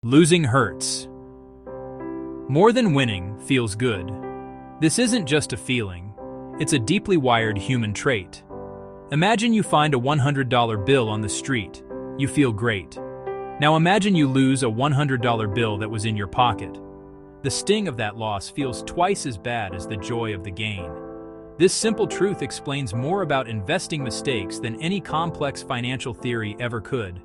Losing hurts. More than winning feels good. This isn't just a feeling. It's a deeply wired human trait. Imagine you find a $100 bill on the street. You feel great. Now imagine you lose a $100 bill that was in your pocket. The sting of that loss feels twice as bad as the joy of the gain. This simple truth explains more about investing mistakes than any complex financial theory ever could.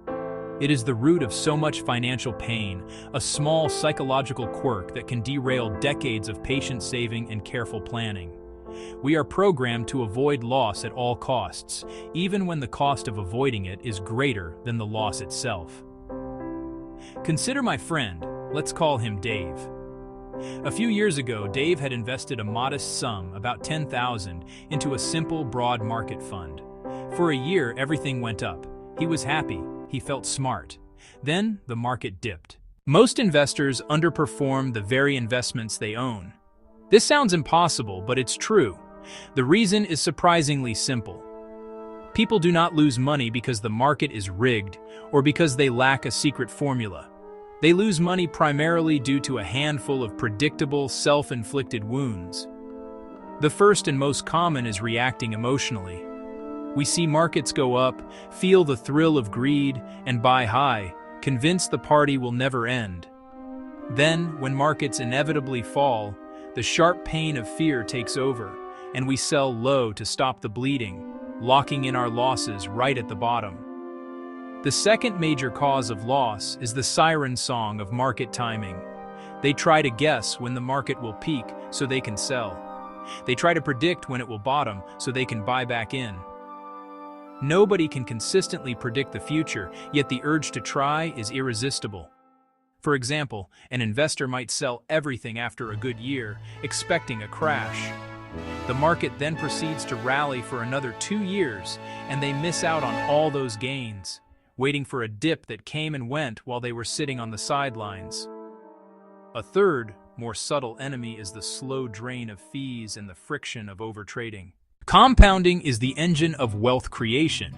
It is the root of so much financial pain, a small psychological quirk that can derail decades of patient saving and careful planning. We are programmed to avoid loss at all costs, even when the cost of avoiding it is greater than the loss itself. Consider my friend, let's call him Dave. A few years ago, Dave had invested a modest sum, about $10,000, into a simple, broad market fund. For a year, everything went up. He was happy. He felt smart. Then, the market dipped. Most investors underperform the very investments they own. This sounds impossible, but it's true. The reason is surprisingly simple. People do not lose money because the market is rigged or because they lack a secret formula. They lose money primarily due to a handful of predictable, self-inflicted wounds. The first and most common is reacting emotionally. We see markets go up, feel the thrill of greed, and buy high, convinced the party will never end. Then, when markets inevitably fall, the sharp pain of fear takes over, and we sell low to stop the bleeding, locking in our losses right at the bottom. The second major cause of loss is the siren song of market timing. They try to guess when the market will peak so they can sell. They try to predict when it will bottom so they can buy back in. Nobody can consistently predict the future, yet the urge to try is irresistible. For example, an investor might sell everything after a good year, expecting a crash. The market then proceeds to rally for another 2 years, and they miss out on all those gains, waiting for a dip that came and went while they were sitting on the sidelines. A third, more subtle enemy is the slow drain of fees and the friction of overtrading. Compounding is the engine of wealth creation.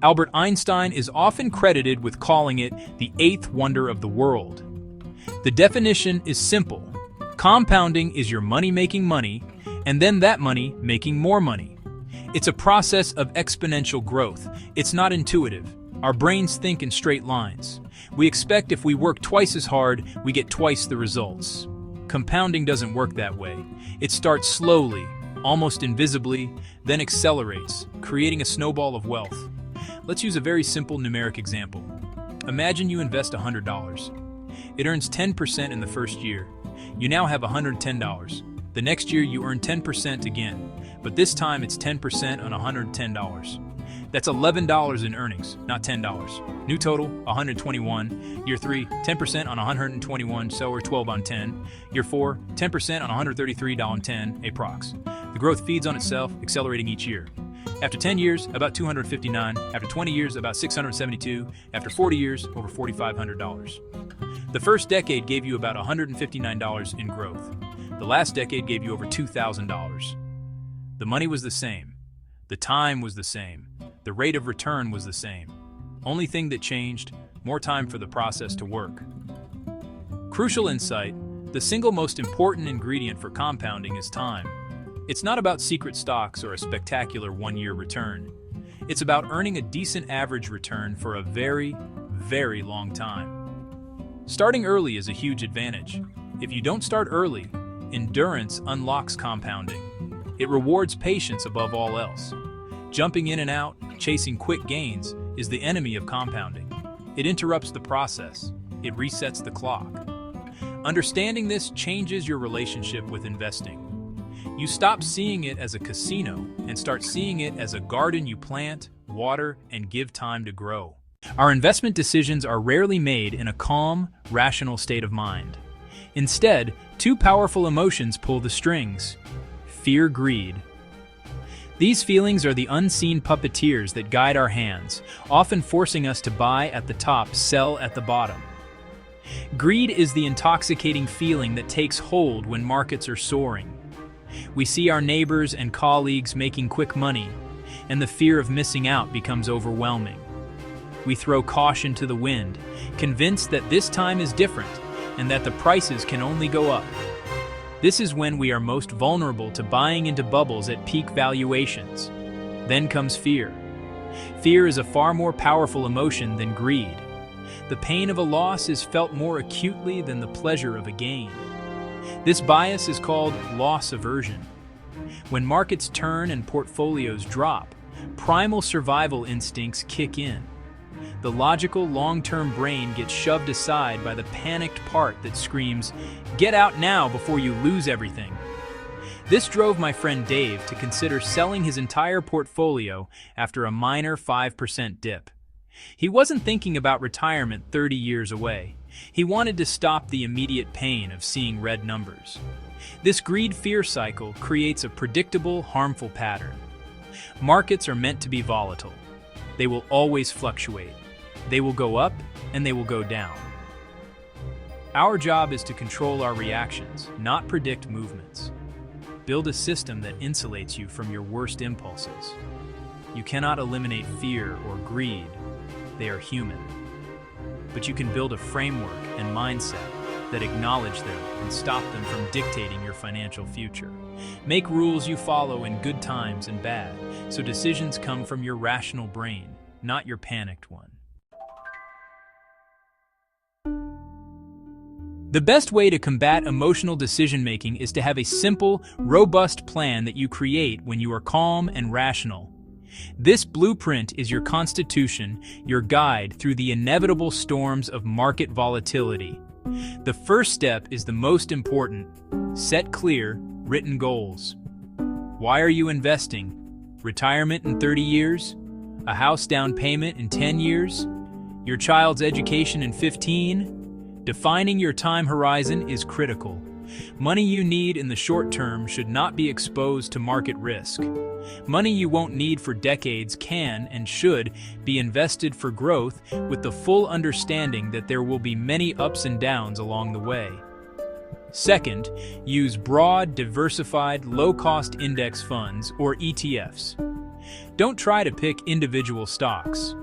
Albert Einstein is often credited with calling it the eighth wonder of the world. The definition is simple. Compounding is your money making money, and then that money making more money. It's a process of exponential growth. It's not intuitive. Our brains think in straight lines. We expect if we work twice as hard, we get twice the results. Compounding doesn't work that way. It starts slowly, almost invisibly, then accelerates, creating a snowball of wealth. Let's use a very simple numeric example. Imagine you invest $100. It earns 10% in the first year. You now have $110. The next year you earn 10% again, but this time it's 10% on $110. That's $11 in earnings, not $10. New total, $121. Year 3, 10% on $121, so we're 12 on 10. Year 4, 10% on $133.10, approx. The growth feeds on itself, accelerating each year. After 10 years, about $259. After 20 years, about $672. After 40 years, over $4,500. The first decade gave you about $159 in growth. The last decade gave you over $2,000. The money was the same. The time was the same. The rate of return was the same. Only thing that changed, more time for the process to work. Crucial insight, the single most important ingredient for compounding is time. It's not about secret stocks or a spectacular one-year return. It's about earning a decent average return for a very, very long time. Starting early is a huge advantage. If you don't start early, endurance unlocks compounding. It rewards patience above all else. Jumping in and out, chasing quick gains, is the enemy of compounding. It interrupts the process. It resets the clock. Understanding this changes your relationship with investing. You stop seeing it as a casino and start seeing it as a garden you plant, water, and give time to grow. Our investment decisions are rarely made in a calm, rational state of mind. Instead, two powerful emotions pull the strings: fear, greed. These feelings are the unseen puppeteers that guide our hands, often forcing us to buy at the top, sell at the bottom. Greed is the intoxicating feeling that takes hold when markets are soaring. We see our neighbors and colleagues making quick money, and the fear of missing out becomes overwhelming. We throw caution to the wind, convinced that this time is different and that the prices can only go up. This is when we are most vulnerable to buying into bubbles at peak valuations. Then comes fear. Fear is a far more powerful emotion than greed. The pain of a loss is felt more acutely than the pleasure of a gain. This bias is called loss aversion. When markets turn and portfolios drop, primal survival instincts kick in. The logical, long-term brain gets shoved aside by the panicked part that screams, "Get out now before you lose everything." This drove my friend Dave to consider selling his entire portfolio after a minor 5% dip. He wasn't thinking about retirement 30 years away. He wanted to stop the immediate pain of seeing red numbers. This greed-fear cycle creates a predictable, harmful pattern. Markets are meant to be volatile. They will always fluctuate. They will go up and they will go down. Our job is to control our reactions, not predict movements. Build a system that insulates you from your worst impulses. You cannot eliminate fear or greed. They are human. But you can build a framework and mindset that acknowledge them and stop them from dictating your financial future. Make rules you follow in good times and bad, so decisions come from your rational brain, not your panicked one. The best way to combat emotional decision-making is to have a simple, robust plan that you create when you are calm and rational. This blueprint is your constitution, your guide through the inevitable storms of market volatility. The first step is the most important. Set clear, written goals. Why are you investing? Retirement in 30 years? A house down payment in 10 years? Your child's education in 15? Defining your time horizon is critical. Money you need in the short term should not be exposed to market risk. Money you won't need for decades can and should be invested for growth with the full understanding that there will be many ups and downs along the way. Second, use broad, diversified, low-cost index funds or ETFs. Don't try to pick individual stocks.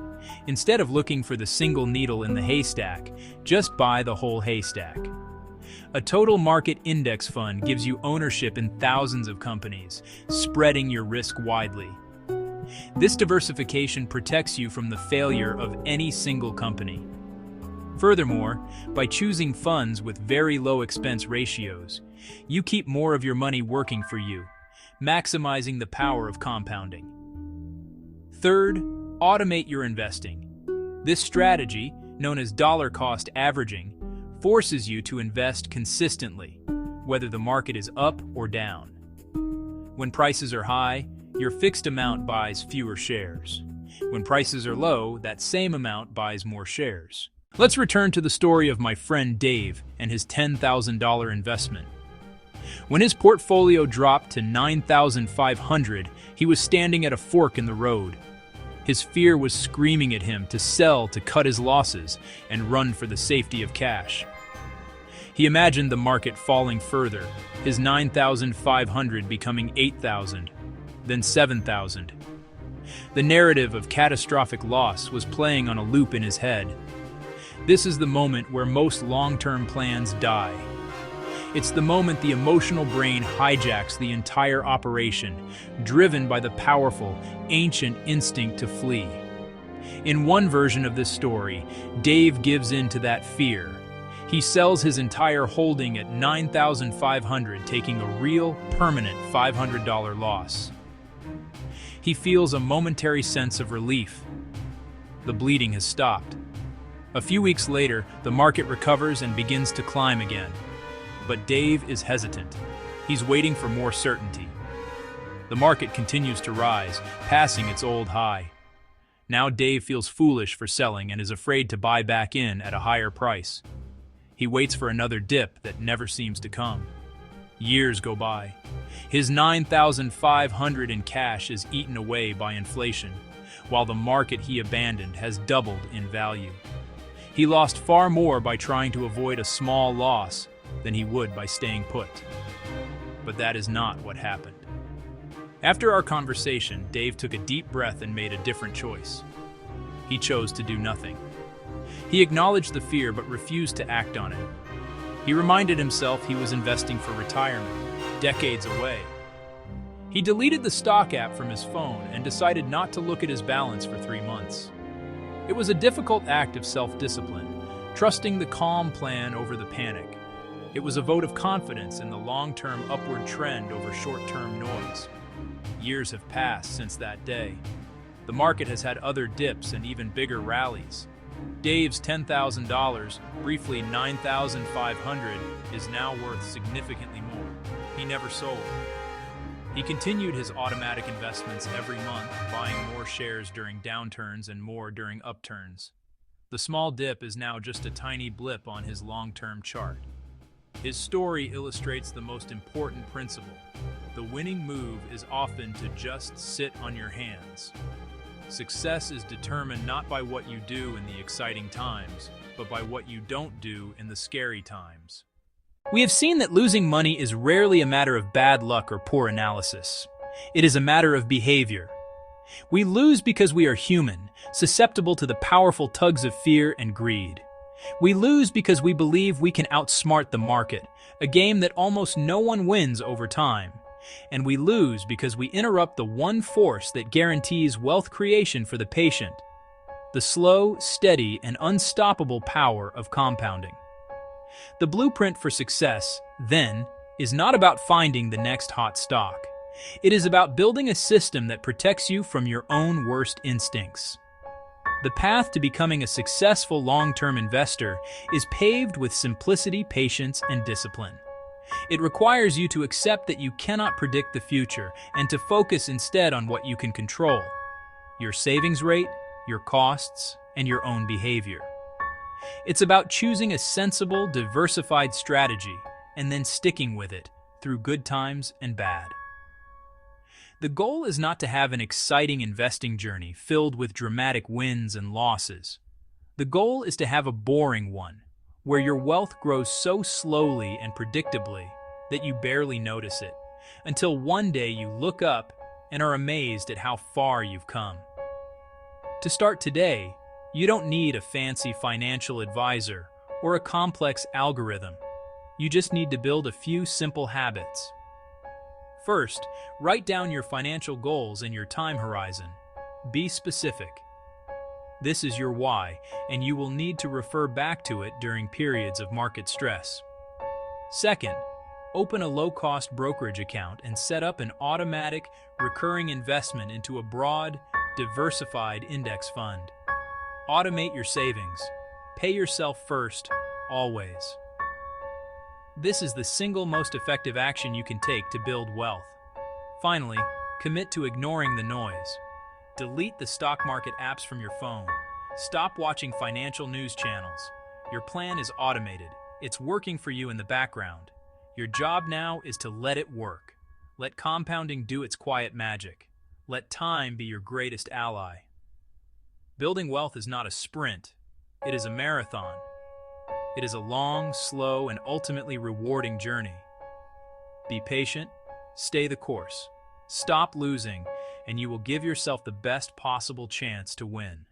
Instead of looking for the single needle in the haystack, just buy the whole haystack. A total market index fund gives you ownership in thousands of companies, spreading your risk widely. This diversification protects you from the failure of any single company. Furthermore, by choosing funds with very low expense ratios, you keep more of your money working for you, maximizing the power of compounding. Third, automate your investing. This strategy, known as dollar cost averaging, forces you to invest consistently, whether the market is up or down. When prices are high, your fixed amount buys fewer shares. When prices are low, that same amount buys more shares. Let's return to the story of my friend Dave and his $10,000 investment. When his portfolio dropped to $9,500, he was standing at a fork in the road. His fear was screaming at him to sell to cut his losses and run for the safety of cash. He imagined the market falling further, his $9,500 becoming $8,000, then $7,000. The narrative of catastrophic loss was playing on a loop in his head. This is the moment where most long-term plans die. It's the moment the emotional brain hijacks the entire operation, driven by the powerful, ancient instinct to flee. In one version of this story, Dave gives in to that fear. He sells his entire holding at $9,500, taking a real, permanent $500 loss. He feels a momentary sense of relief. The bleeding has stopped. A few weeks later, the market recovers and begins to climb again. But Dave is hesitant. He's waiting for more certainty. The market continues to rise, passing its old high. Now Dave feels foolish for selling and is afraid to buy back in at a higher price. He waits for another dip that never seems to come. Years go by. His $9,500 in cash is eaten away by inflation, while the market he abandoned has doubled in value. He lost far more by trying to avoid a small loss than he would by staying put. But that is not what happened. After our conversation, Dave took a deep breath and made a different choice. He chose to do nothing. He acknowledged the fear but refused to act on it. He reminded himself he was investing for retirement, decades away. He deleted the stock app from his phone and decided not to look at his balance for 3 months. It was a difficult act of self-discipline, trusting the calm plan over the panic. It was a vote of confidence in the long-term upward trend over short-term noise. Years have passed since that day. The market has had other dips and even bigger rallies. Dave's $10,000, briefly $9,500, is now worth significantly more. He never sold. He continued his automatic investments every month, buying more shares during downturns and more during upturns. The small dip is now just a tiny blip on his long-term chart. His story illustrates the most important principle. The winning move is often to just sit on your hands. Success is determined not by what you do in the exciting times, but by what you don't do in the scary times. We have seen that losing money is rarely a matter of bad luck or poor analysis. It is a matter of behavior. We lose because we are human, susceptible to the powerful tugs of fear and greed. We lose because we believe we can outsmart the market, a game that almost no one wins over time. And we lose because we interrupt the one force that guarantees wealth creation for the patient: the slow, steady, and unstoppable power of compounding. The blueprint for success, then, is not about finding the next hot stock. It is about building a system that protects you from your own worst instincts. The path to becoming a successful long-term investor is paved with simplicity, patience, and discipline. It requires you to accept that you cannot predict the future and to focus instead on what you can control: your savings rate, your costs, and your own behavior. It's about choosing a sensible, diversified strategy and then sticking with it through good times and bad. The goal is not to have an exciting investing journey filled with dramatic wins and losses. The goal is to have a boring one, where your wealth grows so slowly and predictably that you barely notice it, until one day you look up and are amazed at how far you've come. To start today, you don't need a fancy financial advisor or a complex algorithm. You just need to build a few simple habits. First, write down your financial goals and your time horizon. Be specific. This is your why, and you will need to refer back to it during periods of market stress. Second, open a low-cost brokerage account and set up an automatic, recurring investment into a broad, diversified index fund. Automate your savings. Pay yourself first, always. This is the single most effective action you can take to build wealth. Finally, commit to ignoring the noise. Delete the stock market apps from your phone. Stop watching financial news channels. Your plan is automated. It's working for you in the background. Your job now is to let it work. Let compounding do its quiet magic. Let time be your greatest ally. Building wealth is not a sprint. It is a marathon. It is a long, slow, and ultimately rewarding journey. Be patient, stay the course. Stop losing, and you will give yourself the best possible chance to win.